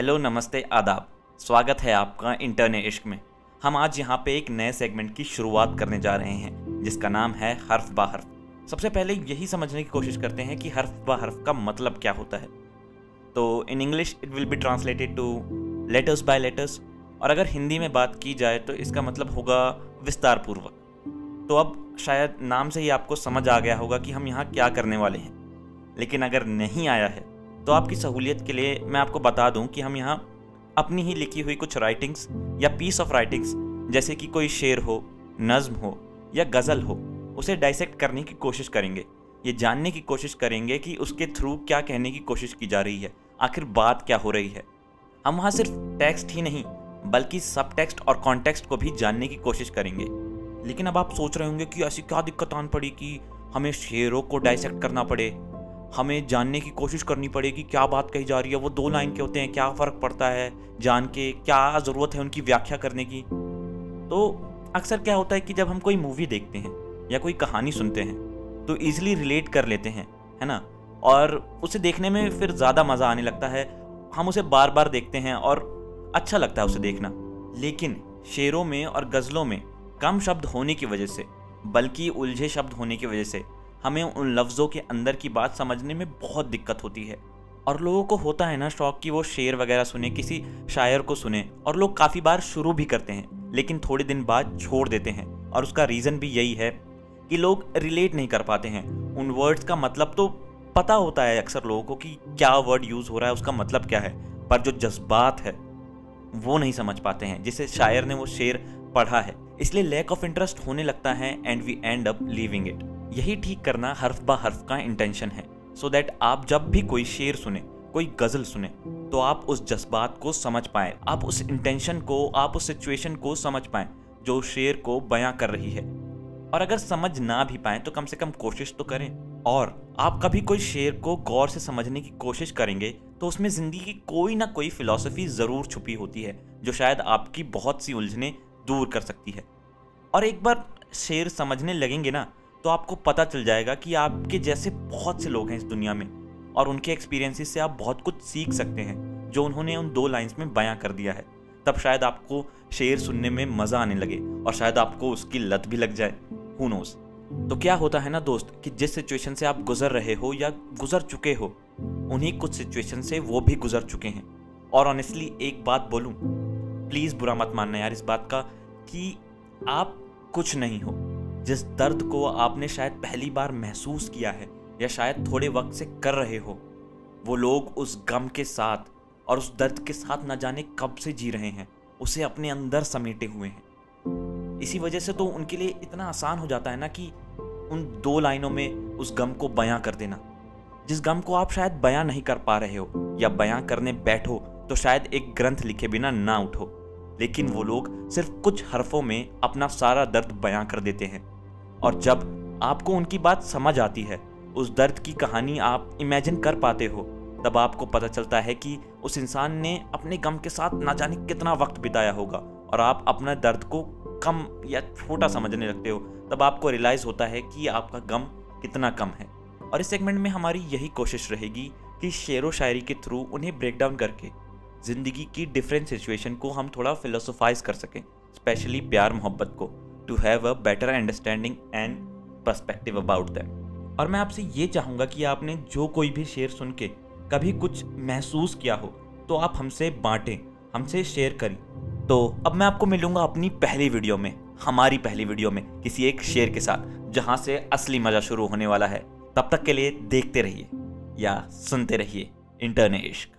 Hello नमस्ते आदाब। स्वागत है आपका इंटरने इश्क में। हम आज यहाँ पे एक नए सेगमेंट की शुरुआत करने जा रहे हैं जिसका नाम है हर्फ बा हर्फ। सबसे पहले यही समझने की कोशिश करते हैं कि हर्फ बा हर्फ का मतलब क्या होता है। तो in English it will be translated to letters by letters, और अगर हिंदी में बात की जाए तो इसका मतलब होगा विस्तार पूर्वक। तो अब शायद नाम से ही आपको समझ आ गया होगा कि हम यहाँ क्या करने वाले हैं, लेकिन अगर नहीं आया है तो आपकी सहूलियत के लिए मैं आपको बता दूं कि हम यहाँ अपनी ही लिखी हुई कुछ राइटिंग्स या पीस ऑफ राइटिंग्स, जैसे कि कोई शेर हो, नज्म हो या गज़ल हो, उसे डाइसेक्ट करने की कोशिश करेंगे। ये जानने की कोशिश करेंगे कि उसके थ्रू क्या कहने की कोशिश की जा रही है, आखिर बात क्या हो रही है। हम वहाँ सिर्फ टेक्स्ट ही नहीं बल्कि सब टेक्स्ट और कॉन्टेक्स्ट को भी जानने की कोशिश करेंगे। लेकिन अब आप सोच रहे होंगे कि ऐसी क्या दिक्कत आन पड़ी कि हमें शेरों को डाइसेक्ट करना पड़े, हमें जानने की कोशिश करनी पड़ेगी क्या बात कही जा रही है, वो 2 लाइन के होते हैं, क्या फ़र्क पड़ता है जान के, क्या ज़रूरत है उनकी व्याख्या करने की। तो अक्सर क्या होता है कि जब हम कोई मूवी देखते हैं या कोई कहानी सुनते हैं तो ईजिली रिलेट कर लेते हैं, है ना, और उसे देखने में फिर ज़्यादा मज़ा आने लगता है। हम उसे बार बार देखते हैं और अच्छा लगता है उसे देखना। लेकिन शेरों में और गज़लों में कम शब्द होने की वजह से, बल्कि उलझे शब्द होने की वजह से, हमें उन लफ्ज़ों के अंदर की बात समझने में बहुत दिक्कत होती है। और लोगों को होता है ना शौक कि वो शेर वगैरह सुने, किसी शायर को सुने, और लोग काफ़ी बार शुरू भी करते हैं लेकिन थोड़े दिन बाद छोड़ देते हैं। और उसका रीज़न भी यही है कि लोग रिलेट नहीं कर पाते हैं। उन वर्ड्स का मतलब तो पता होता है अक्सर लोगों को कि क्या वर्ड यूज़ हो रहा है, उसका मतलब क्या है, पर जो जज्बात है वो नहीं समझ पाते हैं जिसे शायर ने वो शेर पढ़ा है। इसलिए लैक ऑफ इंटरेस्ट होने लगता है and we end up leaving it. यही ठीक करना हर्फ बा हर्फ का इंटेंशन है, सो दैट आप जब भी कोई शेर सुने, कोई गज़ल सुने, तो आप उस जज्बात को समझ पाएं, आप उस इंटेंशन को, आप उस सिचुएशन को समझ पाएं जो शेर को बयां कर रही है। और अगर समझ ना भी पाएं तो कम से कम कोशिश तो करें। और आप कभी कोई शेर को गौर से समझने की कोशिश करेंगे तो उसमें ज़िंदगी की कोई ना कोई फिलॉसफी ज़रूर छुपी होती है जो शायद आपकी बहुत सी उलझनें दूर कर सकती है। और एक बार शेर समझने लगेंगे ना तो आपको पता चल जाएगा कि आपके जैसे बहुत से लोग हैं इस दुनिया में, और उनके एक्सपीरियंसेस से आप बहुत कुछ सीख सकते हैं जो उन्होंने उन 2 लाइंस में बयां कर दिया है। तब शायद आपको शेर सुनने में मज़ा आने लगे और शायद आपको उसकी लत भी लग जाए, हू नोज़। तो क्या होता है ना दोस्त कि जिस सिचुएशन से आप गुजर रहे हो या गुजर चुके हो, उन्हीं कुछ सिचुएशन से वो भी गुजर चुके हैं। और ऑनेस्टली एक बात बोलूँ, प्लीज़ बुरा मत मानना यार इस बात का, कि आप कुछ नहीं हो। जिस दर्द को आपने शायद पहली बार महसूस किया है या शायद थोड़े वक्त से कर रहे हो, वो लोग उस गम के साथ और उस दर्द के साथ न जाने कब से जी रहे हैं, उसे अपने अंदर समेटे हुए हैं। इसी वजह से तो उनके लिए इतना आसान हो जाता है ना कि उन 2 लाइनों में उस गम को बयां कर देना, जिस गम को आप शायद बयां नहीं कर पा रहे हो, या बयां करने बैठो तो शायद एक ग्रंथ लिखे बिना ना उठो। लेकिन वो लोग सिर्फ कुछ हरफों में अपना सारा दर्द बयां कर देते हैं। और जब आपको उनकी बात समझ आती है, उस दर्द की कहानी आप इमेजिन कर पाते हो, तब आपको पता चलता है कि उस इंसान ने अपने गम के साथ ना जाने कितना वक्त बिताया होगा, और आप अपना दर्द को कम या छोटा समझने लगते हो। तब आपको रियलाइज़ होता है कि आपका गम कितना कम है। और इस सेगमेंट में हमारी यही कोशिश रहेगी कि शेरो शायरी के थ्रू उन्हें ब्रेक डाउन करके ज़िंदगी की डिफरेंट सिचुएशन को हम थोड़ा फिलोसोफाइज कर सकें, स्पेशली प्यार मोहब्बत को, to have a better understanding and perspective about them. और मैं आपसे ये चाहूँगा कि आपने जो कोई भी शेर सुन के कभी कुछ महसूस किया हो तो आप हमसे बांटें, हमसे शेयर करें। तो अब मैं आपको मिलूँगा अपनी पहली वीडियो में, हमारी पहली वीडियो में, किसी एक शेर के साथ, जहाँ से असली मज़ा शुरू होने वाला है। तब तक के लिए देखते रहिए या सुनते रहिए इंटरने इश्क।